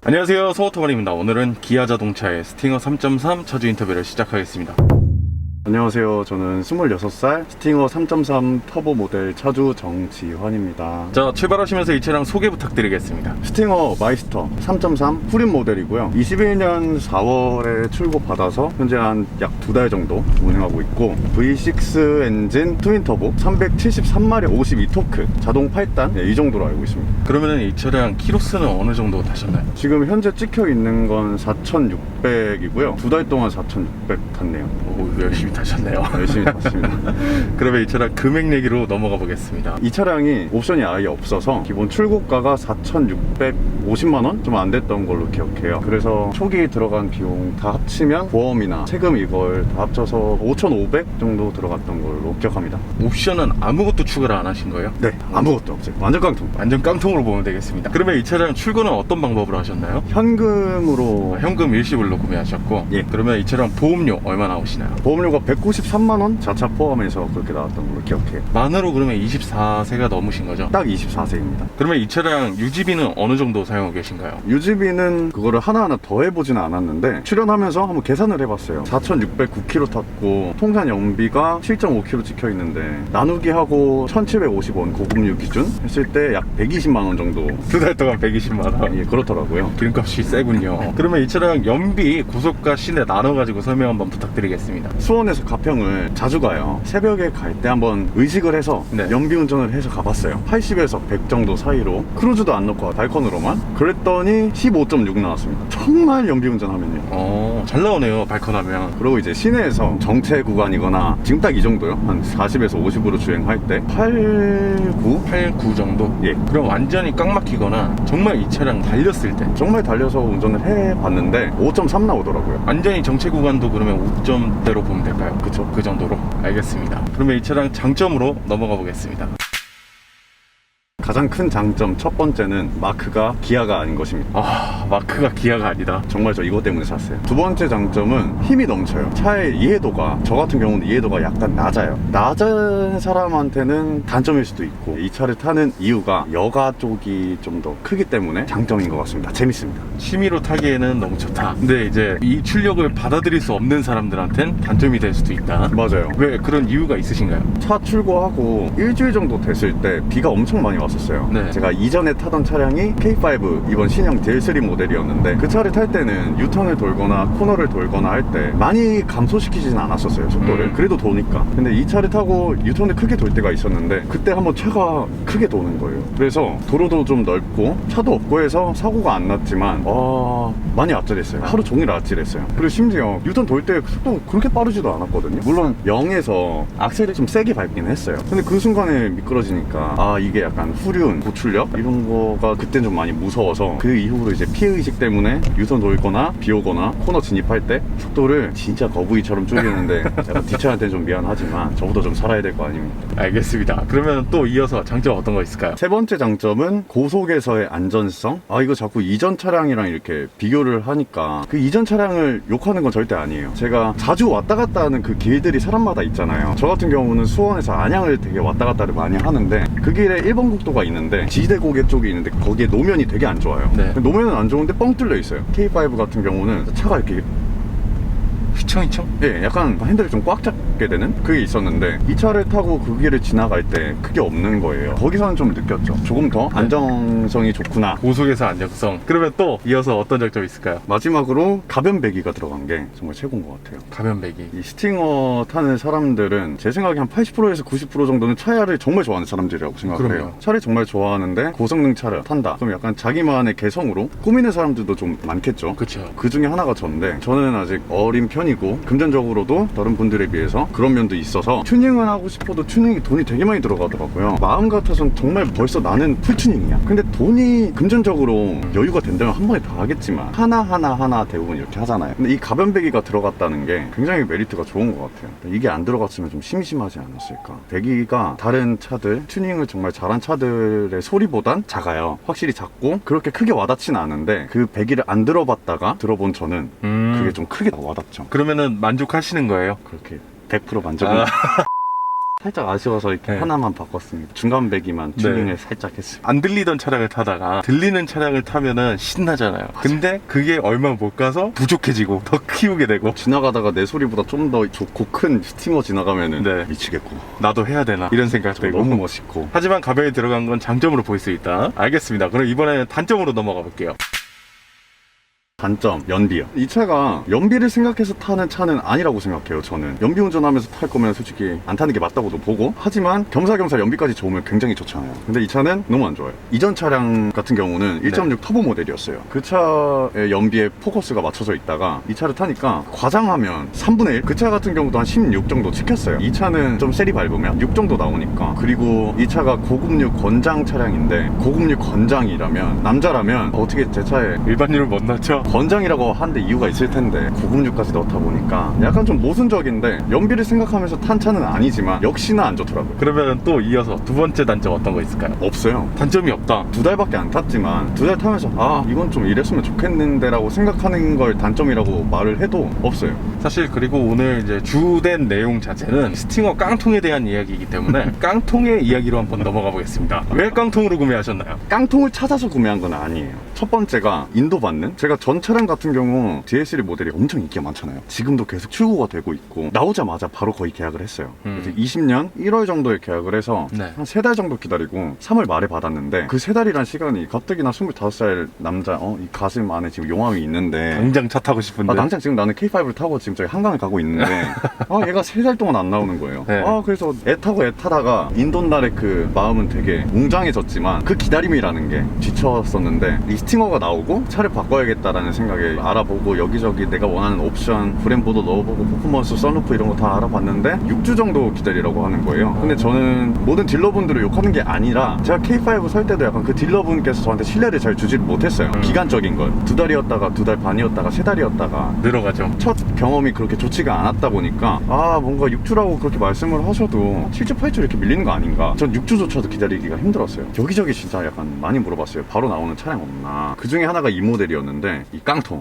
안녕하세요, 소오토말입니다. 오늘은 기아자동차의 스팅어 3.3 차주 인터뷰를 시작하겠습니다. 안녕하세요. 저는 26살 스팅어 3.3 터보 모델 차주 정지환입니다. 자, 출발하시면서 이 차량 소개 부탁드리겠습니다. 스팅어 마이스터 3.3 후륜 모델이고요. 21년 4월에 출고 받아서 현재 한 약 2달 정도 운행하고 있고, V6 엔진 트윈 터보 373마력 52토크 자동 8단 이 정도로 알고 있습니다. 그러면 이 차량 키로수는 어느 정도 타셨나요? 지금 현재 찍혀 있는 건 4,600이고요. 2달 동안 4,600 갔네요. 오, 열심히 타셨네요. 열심히 탔습니다. 그러면 이 차량 금액 얘기로 넘어가 보겠습니다. 이 차량이 옵션이 아예 없어서 기본 출고가가 4,650만원? 좀 안 됐던 걸로 기억해요. 그래서 초기 들어간 비용 다 합치면 보험이나 세금 이걸 다 합쳐서 5,500 정도 들어갔던 걸로 기억합니다. 옵션은 아무것도 추가를 안 하신 거예요? 네, 아무것도 없어요. 완전 깡통. 완전 깡통으로 보면 되겠습니다. 그러면 이 차량 출고는 어떤 방법으로 하셨나요? 현금으로 현금 일시불로 구매하셨고, 예. 그러면 이 차량 보험료 얼마 나오시나요? 보험료가 193만원 자차 포함해서 그렇게 나왔던 걸로 기억해요. 만으로 그러면 24세가 넘으신 거죠? 딱 24세입니다. 그러면 이 차량 유지비는 어느 정도 사용하고 계신가요? 유지비는 그거를 하나하나 더 해보지는 않았는데, 출연하면서 한번 계산을 해봤어요. 4,609km 탔고 통산 연비가 7.5km 찍혀 있는데 나누기 하고 1,750원 고급류 기준 했을 때 약 120만원 정도. 2달 동안 120만원. 예, 그렇더라고요. 기름값이 세군요. 그러면 이 차량 연비, 고속과 시내 나눠가지고 설명 한번 부탁드리겠습니다. 수원에서 가평을 자주 가요. 새벽에 갈 때 한번 의식을 해서 네. 연비 운전을 해서 가봤어요. 80에서 100 정도 사이로 크루즈도 안 넣고 발컨으로만. 그랬더니 15.6 나왔습니다. 정말 연비 운전하면요. 잘 나오네요, 발컨하면. 그리고 이제 시내에서 정체 구간이거나 지금 딱 이 정도요. 한 40에서 50으로 주행할 때 8, 9? 8, 9 정도? 예. 그럼 완전히 꽉 막히거나 정말 이 차량 달렸을 때 정말 달려서 운전을 해봤는데 5.3 나오더라고요. 완전히 정체 구간도 그러면 5점대로 보면 될까요? 그쵸. 그 정도로? 알겠습니다. 그러면 이 차량 장점으로 넘어가 보겠습니다. 가장 큰 장점 첫 번째는 마크가 기아가 아닌 것입니다. 마크가 기아가 아니다. 정말 저 이것 때문에 샀어요. 두 번째 장점은 힘이 넘쳐요. 차의 이해도가, 저 같은 경우는 이해도가 약간 낮아요. 낮은 사람한테는 단점일 수도 있고, 이 차를 타는 이유가 여가 쪽이 좀 더 크기 때문에 장점인 것 같습니다. 재밌습니다. 취미로 타기에는 너무 좋다. 근데 이제 이 출력을 받아들일 수 없는 사람들한텐 단점이 될 수도 있다. 맞아요. 왜 그런 이유가 있으신가요? 차 출고하고 일주일 정도 됐을 때 비가 엄청 많이 왔었어요. 네. 제가 이전에 타던 차량이 K5 이번 신형 DL3 모델이었는데, 그 차를 탈 때는 유턴을 돌거나 코너를 돌거나 할 때 많이 감소시키지는 않았었어요, 속도를. 그래도 도니까. 근데 이 차를 타고 유턴을 크게 돌 때가 있었는데, 그때 한번 차가 크게 도는 거예요. 그래서 도로도 좀 넓고 차도 없고 해서 사고가 안 났지만 많이 아찔했어요. 하루 종일 아찔했어요. 그리고 심지어 유턴 돌 때 속도 그렇게 빠르지도 않았거든요. 물론 0에서 악셀을 좀 세게 밟긴 했어요. 근데 그 순간에 미끄러지니까 이게 약간 후륜, 고출력 이런 거가 그땐 좀 많이 무서워서, 그 이후로 이제 피해의식 때문에 유턴 돌거나 비 오거나 코너 진입할 때 속도를 진짜 거북이처럼 줄이는데 약간 뒷차한테는 좀 미안하지만 저보다 좀 살아야 될 거 아닙니까? 알겠습니다. 그러면 또 이어서 장점 어떤 거 있을까요? 세 번째 장점은 고속에서의 안전성. 이거 자꾸 이전 차량이랑 이렇게 비교를 하니까 그 이전 차량을 욕하는 건 절대 아니에요. 제가 자주 왔다 갔다 하는 그 길들이 사람마다 있잖아요. 저 같은 경우는 수원에서 안양을 되게 왔다 갔다를 많이 하는데, 그 길에 1번 국도가 있는데 지대고개 쪽이 있는데 거기에 노면이 되게 안 좋아요. 네. 노면은 안 좋은데 뻥 뚫려 있어요. K5 같은 경우는 차가 이렇게 휘청휘청? 예, 약간 핸들을 좀 꽉 잡게 되는 그게 있었는데, 이 차를 타고 그 길을 지나갈 때 그게 없는 거예요. 거기서는 좀 느꼈죠. 조금 더 안정성이 좋구나. 고속에서 안정성. 그러면 또 이어서 어떤 장점이 있을까요? 마지막으로 가변 배기가 들어간 게 정말 최고인 것 같아요. 가변 배기. 이 스팅어 타는 사람들은 제 생각에 한 80%에서 90% 정도는 차를 정말 좋아하는 사람들이라고 생각을 그럼요. 해요. 차를 정말 좋아하는데 고성능 차를 탄다. 그럼 약간 자기만의 개성으로 꾸미는 사람들도 좀 많겠죠. 그쵸. 그 중에 하나가 전데, 저는 아직 어린 편이고 금전적으로도 다른 분들에 비해서 그런 면도 있어서 튜닝을 하고 싶어도 튜닝이 돈이 되게 많이 들어가더라고요. 마음 같아서는 정말 벌써 나는 풀튜닝이야. 근데 돈이 금전적으로 여유가 된다면 한 번에 다 하겠지만 하나 대부분 이렇게 하잖아요. 근데 이 가변배기가 들어갔다는 게 굉장히 메리트가 좋은 것 같아요. 이게 안 들어갔으면 좀 심심하지 않았을까. 배기가 다른 차들, 튜닝을 정말 잘한 차들의 소리보단 작아요. 확실히 작고 그렇게 크게 와닿진 않은데, 그 배기를 안 들어봤다가 들어본 저는 그게 좀 크게 와닿죠. 그러면은 만족하시는 거예요? 그렇게 100% 만족은 살짝 아쉬워서 이렇게 네. 하나만 바꿨습니다. 중간 배기만 튜닝을 살짝 했어요. 안 들리던 차량을 타다가 들리는 차량을 타면은 신나잖아요. 근데 그게 얼마 못 가서 부족해지고 더 키우게 되고 지나가다가 내 소리보다 좀 더 좋고 큰 스티머 지나가면은 네. 미치겠고 나도 해야 되나 이런 생각 들고 너무 멋있고. 하지만 가방에 들어간 건 장점으로 볼 수 있다. 알겠습니다. 그럼 이번에는 단점으로 넘어가 볼게요. 단점, 연비요. 이 차가 연비를 생각해서 타는 차는 아니라고 생각해요, 저는. 연비 운전하면서 탈 거면 솔직히 안 타는 게 맞다고도 보고, 하지만 겸사겸사 연비까지 좋으면 굉장히 좋잖아요. 근데 이 차는 너무 안 좋아요. 이전 차량 같은 경우는 1.6 터보 모델이었어요. 그 차의 연비에 포커스가 맞춰져 있다가 이 차를 타니까 과장하면 3분의 1? 그 차 같은 경우도 한 16 정도 찍혔어요. 이 차는 좀 세리 밟으면 6 정도 나오니까. 그리고 이 차가 고급류 권장 차량인데, 고급류 권장이라면 남자라면 어떻게 제 차에 일반인을 못 넣죠? 권장이라고 하는데 이유가 있을 텐데 고급류까지 넣다 보니까 약간 좀 모순적인데, 연비를 생각하면서 탄 차는 아니지만 역시나 안 좋더라고요. 그러면 또 이어서 두 번째 단점 어떤 거 있을까요? 없어요. 단점이 없다. 2달밖에 안 탔지만 2달 타면서 아 이건 좀 이랬으면 좋겠는데 라고 생각하는 걸 단점이라고 말을 해도 없어요. 사실 그리고 오늘 이제 주된 내용 자체는 스팅어 깡통에 대한 이야기이기 때문에 깡통의 이야기로 한번 넘어가 보겠습니다. 왜 깡통으로 구매하셨나요? 깡통을 찾아서 구매한 건 아니에요. 첫 번째가 인도받는, 제가 전 차량 같은 경우 DL3 모델이 엄청 인기가 많잖아요. 지금도 계속 출고가 되고 있고 나오자마자 바로 거의 계약을 했어요. 그래서 20년 1월 정도에 계약을 해서 네. 한 3달 정도 기다리고 3월 말에 받았는데, 그 3달이란 시간이 가뜩이나 25살 남자 이 가슴 안에 지금 용암이 있는데 당장 차 타고 싶은데. 당장 지금 나는 K5를 타고 지금 저기 한강을 가고 있는데 얘가 3달 동안 안 나오는 거예요. 네. 그래서 애 타고 애 타다가 인도날의 그 마음은 되게 웅장해졌지만 그 기다림이라는 게 지쳤었는데, 이 스팅어가 나오고 차를 바꿔야겠다라는 생각에 알아보고 여기저기 내가 원하는 옵션 브렘보도 넣어보고 퍼포먼스 썬루프 이런 거 다 알아봤는데 6주 정도 기다리라고 하는 거예요. 근데 저는 모든 딜러분들을 욕하는 게 아니라 제가 K5 살 때도 약간 그 딜러분께서 저한테 신뢰를 잘 주지를 못했어요. 기간적인 걸 2달이었다가 2달 반이었다가 3달이었다가 늘어가죠. 첫 경험이 그렇게 좋지가 않았다 보니까 뭔가 6주라고 그렇게 말씀을 하셔도 7주 8주 이렇게 밀리는 거 아닌가. 전 6주조차도 기다리기가 힘들었어요. 여기저기 진짜 약간 많이 물어봤어요. 바로 나오는 차량 없나. 그 중에 하나가 이 모델이었는데, 이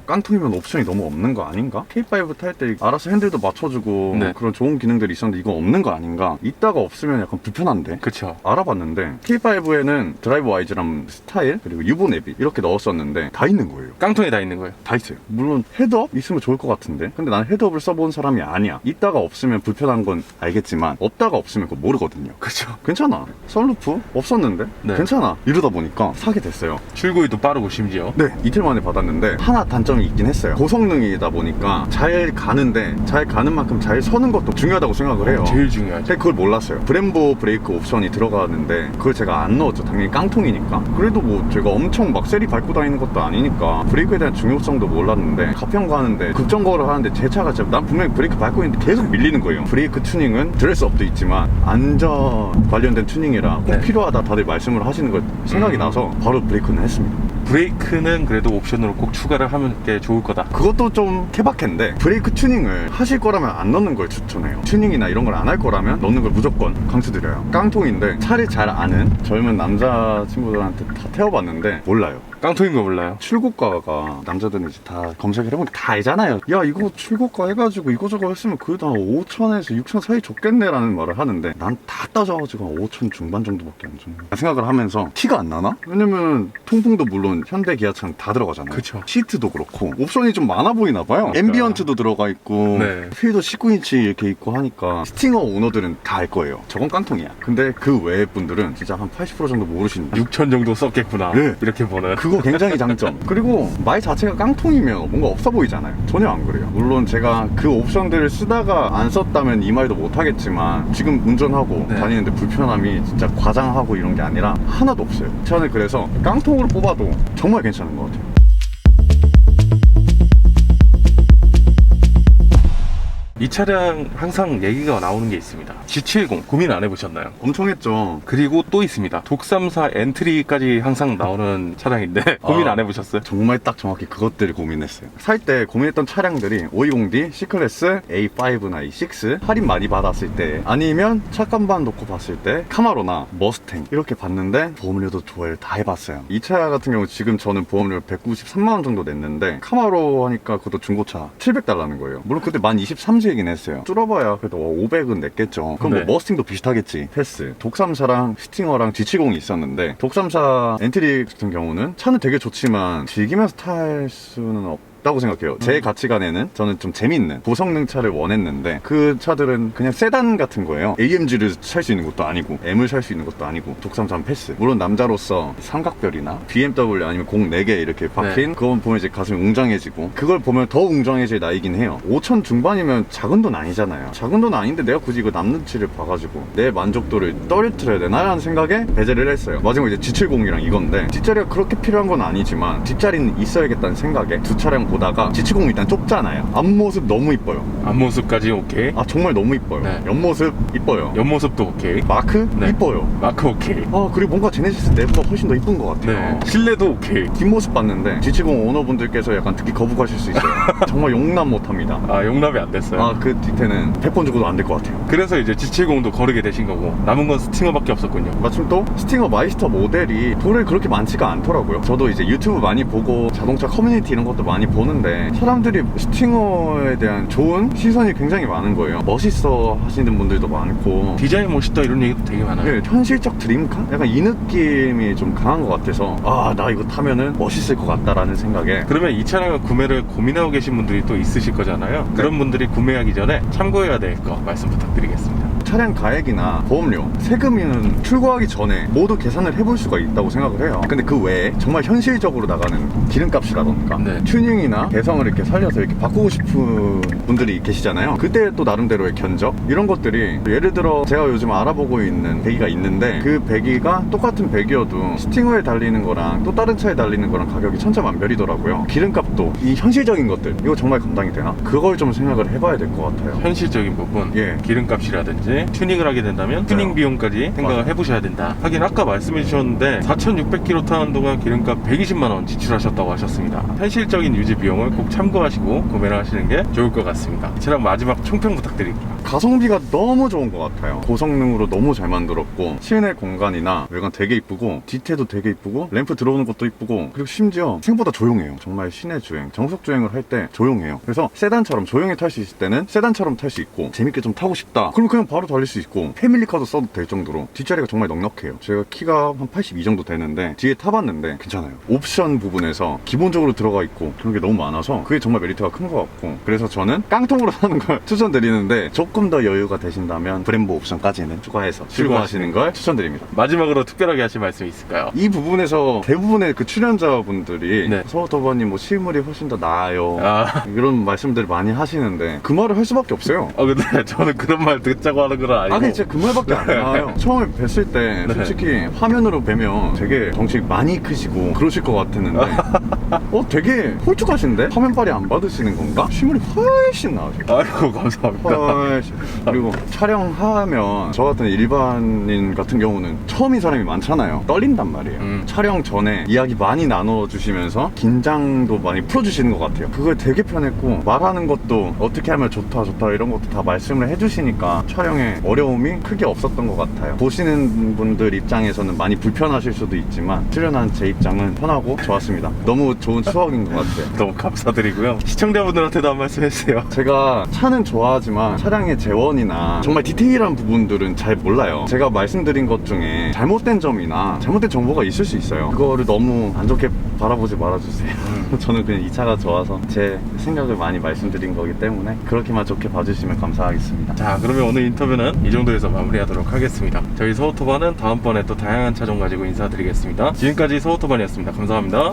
깡통이면 옵션이 너무 없는 거 아닌가? K5 탈 때 알아서 핸들도 맞춰주고 네. 그런 좋은 기능들이 있었는데 이거 없는 거 아닌가? 있다가 없으면 약간 불편한데. 그쵸. 알아봤는데 K5에는 드라이브 와이즈랑 스타일 그리고 유보 내비 이렇게 넣었었는데 다 있는 거예요. 깡통에 다 있는 거예요. 다 있어요. 물론 헤드업 있으면 좋을 것 같은데, 근데 난 헤드업을 써본 사람이 아니야. 있다가 없으면 불편한 건 알겠지만 없다가 없으면 그거 모르거든요. 그쵸. 괜찮아. 썬루프 없었는데 네. 괜찮아. 이러다 보니까 사게 됐어요. 출고일도 빠르고 심지어. 네, 이틀 만에 받았는데 하나 단점이 있긴 했어요. 고성능이다 보니까 잘 가는데 잘 가는 만큼 잘 서는 것도 중요하다고 생각을 해요. 제일 중요하죠. 제가 그걸 몰랐어요. 브렘보 브레이크 옵션이 들어가는데 그걸 제가 안 넣었죠. 당연히 깡통이니까. 그래도 뭐 제가 엄청 막 세리 밟고 다니는 것도 아니니까 브레이크에 대한 중요성도 몰랐는데, 가평 가는데 급정거를 하는데 제 차가 난 분명히 브레이크 밟고 있는데 계속 밀리는 거예요. 브레이크 튜닝은 드레스업도 있지만 안전 관련된 튜닝이라 꼭 네. 필요하다 다들 말씀을 하시는 걸 생각이 나서 바로 브레이크는 했습니다. 브레이크는 그래도 옵션으로 꼭 추가를 하면 게 좋을 거다. 그것도 좀 케바케인데, 브레이크 튜닝을 하실 거라면 안 넣는 걸 추천해요. 튜닝이나 이런 걸 안 할 거라면 넣는 걸 무조건 강추드려요. 깡통인데 차를 잘 아는 젊은 남자 친구들한테 다 태워봤는데 몰라요. 깡통인 거 몰라요. 출고가가 남자들은 이제 다 검색을 해보면 다 알잖아요. 야 이거 출고가 해가지고 이거저거 했으면 그래도 한 5천에서 6천 사이 줬겠네라는 말을 하는데, 난 다 따져가지고 한 5천 중반 정도밖에 안 줬네 생각을 하면서 티가 안 나나? 왜냐면 통풍도 물론 현대 기아차는 다 들어가잖아요. 그쵸. 시트도 그렇고 옵션이 좀 많아 보이나 봐요. 앰비언트도 들어가 있고 네. 휠도 19인치 이렇게 있고 하니까 스팅어 오너들은 다 알 거예요. 저건 깡통이야. 근데 그 외의 분들은 진짜 한 80% 정도 모르시는 6천 정도 썼겠구나. 네. 이렇게 보는. 그거 굉장히 장점. 그리고 말 자체가 깡통이면 뭔가 없어 보이잖아요. 전혀 안 그래요. 물론 제가 그 옵션들을 쓰다가 안 썼다면 이 말도 못 하겠지만 지금 운전하고 네. 다니는데 불편함이 진짜 과장하고 이런 게 아니라 하나도 없어요. 저는 그래서 깡통으로 뽑아도 정말 괜찮은 것 같아요. 이 차량 항상 얘기가 나오는 게 있습니다. G70 고민 안 해보셨나요? 엄청 했죠. 그리고 또 있습니다. 독삼사 엔트리까지 항상 나오는 차량인데 고민 안 해보셨어요? 정말 딱 정확히 그것들을 고민했어요. 살 때 고민했던 차량들이 520D, C클래스, A5나 A6 할인 많이 받았을 때, 아니면 차값만 놓고 봤을 때 카마로나 머스탱 이렇게 봤는데 보험료도 조회를 다 해봤어요. 이 차 같은 경우 지금 저는 보험료 193만원 정도 냈는데 카마로 하니까 그것도 중고차 $700는 거예요. 물론 그때 만 23세이긴 했어요. 줄어봐야 그래도 500은 냈겠죠. 있어요. 그럼 네. 뭐 머스팅도 비슷하겠지. 패스. 독삼사랑 스팅어랑 G70이 있었는데 독삼사 엔트리 같은 경우는 차는 되게 좋지만 즐기면서 탈 수는 없다고 생각해요. 제 가치관에는 저는 좀 재밌는 고성능 차를 원했는데 그 차들은 그냥 세단 같은 거예요. AMG를 살 수 있는 것도 아니고 M을 살 수 있는 것도 아니고 독삼사 패스. 물론 남자로서 삼각별이나 BMW 아니면 공 4개 이렇게 박힌 그건 보면 이제 가슴이 웅장해지고 그걸 보면 더 웅장해질 나이긴 해요. 5천 중반이면 작은 돈 아니잖아요. 작은 돈 아닌데 내가 굳이 이거 남는치를 봐가지고 내 만족도를 떨어뜨려야 되나? 라는 생각에 배제를 했어요. 마지막 이제 G70이랑 이건데 뒷자리가 그렇게 필요한 건 아니지만 뒷자리는 있어야겠다는 생각에 두 차량 보다가 G70 일단 좁잖아요. 앞모습 너무 이뻐요. 앞모습까지 오케이. 아 정말 너무 이뻐요. 네. 옆모습 이뻐요. 옆모습도 오케이. 마크 네. 이뻐요. 마크 오케이. 아 그리고 뭔가 제네시스 내부가 훨씬 더 이쁜 것 같아요. 네. 실내도 오케이. 뒷모습 봤는데 G70 오너분들께서 약간 듣기 거북하실 수 있어요. 정말 용납 못합니다. 아, 용납이 안 됐어요. 아 그 뒤태는 100번 죽어도 안 될 것 같아요. 그래서 이제 G70도 거르게 되신 거고 남은 건 스팅어밖에 없었군요. 마침 또 스팅어 마이스터 모델이 도로에 그렇게 많지가 않더라고요. 저도 이제 유튜브 많이 보고 자동차 커뮤니티 이런 것도 많이 보는데 사람들이 스팅어에 대한 좋은 시선이 굉장히 많은 거예요. 멋있어 하시는 분들도 많고 디자인 멋있다 이런 얘기도 되게 많아요. 네, 현실적 드림카? 약간 이 느낌이 좀 강한 것 같아서 아 나 이거 타면은 멋있을 것 같다라는 생각에 그러면 이 차량을 구매를 고민하고 계신 분들이 또 있으실 거잖아요. 그런 분들이 구매하기 전에 참고해야 될 거 말씀 부탁드리겠습니다. 차량 가액이나 보험료, 세금은 출고하기 전에 모두 계산을 해볼 수가 있다고 생각을 해요. 근데 그 외에 정말 현실적으로 나가는 기름값이라던가 네. 튜닝이나 개성을 이렇게 살려서 이렇게 바꾸고 싶은 분들이 계시잖아요. 그때 또 나름대로의 견적 이런 것들이 예를 들어 제가 요즘 알아보고 있는 배기가 있는데 그 배기가 똑같은 배기여도 스팅어에 달리는 거랑 또 다른 차에 달리는 거랑 가격이 천차만별이더라고요. 기름값도 이 현실적인 것들 이거 정말 감당이 되나? 그걸 좀 생각을 해봐야 될 것 같아요. 현실적인 부분, 예. 기름값이라든지 튜닝을 하게 된다면 튜닝 비용까지 생각을 맞아요. 해보셔야 된다. 하긴 아까 말씀해 주셨는데 4,600km 타는 동안 기름값 120만 원 지출하셨다고 하셨습니다. 현실적인 유지 비용을 꼭 참고하시고 구매를 하시는 게 좋을 것 같습니다. 차량 마지막 총평 부탁드립니다. 가성비가 너무 좋은 것 같아요. 고성능으로 너무 잘 만들었고 실내 공간이나 외관 되게 이쁘고 디테일도 되게 이쁘고 램프 들어오는 것도 이쁘고 그리고 심지어 생각보다 조용해요. 정말 시내 주행, 정속 주행을 할 때 조용해요. 그래서 세단처럼 조용히 탈 수 있을 때는 세단처럼 탈 수 있고 재밌게 좀 타고 싶다. 그럼 그냥 바로 달릴 수 있고 패밀리카도 써도 될 정도로 뒷자리가 정말 넉넉해요. 제가 키가 한 82 정도 되는데 뒤에 타봤는데 괜찮아요. 옵션 부분에서 기본적으로 들어가 있고 그런 게 너무 많아서 그게 정말 메리트가 큰 것 같고 그래서 저는 깡통으로 사는 걸 추천드리는데 조금 더 여유가 되신다면 브렘보 옵션까지는 추가해서 출고하시는 걸 추천드립니다. 마지막으로 특별하게 하실 말씀이 있을까요? 이 부분에서 대부분의 그 출연자분들이 네. 서호터바님 뭐 실물이 훨씬 더 나아요 아, 이런 말씀들을 많이 하시는데 그 말을 할 수밖에 없어요. 근데 저는 그런 말 듣자고 하는 건 아니고. 아, 근데 진짜 그 말밖에 안 나와요. 처음에 뵀을 때 네. 솔직히 화면으로 뵈면 되게 덩치 많이 크시고 그러실 것 같았는데 되게 홀쭉하신데? 화면빨이 안 받으시는 건가? 실물이 훨씬 나으시고 아이고 감사합니다. 훨씬. 그리고 촬영하면 저 같은 일반인 같은 경우는 처음인 사람이 많잖아요. 떨린단 말이에요. 촬영 전에 이야기 많이 나눠주시면서 긴장도 많이 풀어주시는 것 같아요. 그걸 되게 편했고 말하는 것도 어떻게 하면 좋다 이런 것도 다 말씀을 해주시니까 촬영에 어려움이 크게 없었던 것 같아요. 보시는 분들 입장에서는 많이 불편하실 수도 있지만 출연한 제 입장은 편하고 좋았습니다. 너무 좋은 추억인 것 같아요. 너무 감사드리고요. 시청자분들한테도 한 말씀 해주세요. 제가 차는 좋아하지만 차량의 재원이나 정말 디테일한 부분들은 잘 몰라요. 제가 말씀드린 것 중에 잘못된 점이나 잘못된 정보가 있을 수 있어요. 그거를 너무 안 좋게 바라보지 말아주세요. 저는 그냥 이 차가 좋아서 제 생각을 많이 말씀드린 거기 때문에 그렇게만 좋게 봐주시면 감사하겠습니다. 자, 그러면 오늘 인터뷰는 이 정도에서 마무리하도록 하겠습니다. 저희 서호토반은 다음번에 또 다양한 차종 가지고 인사드리겠습니다. 지금까지 서호토반이었습니다. 감사합니다.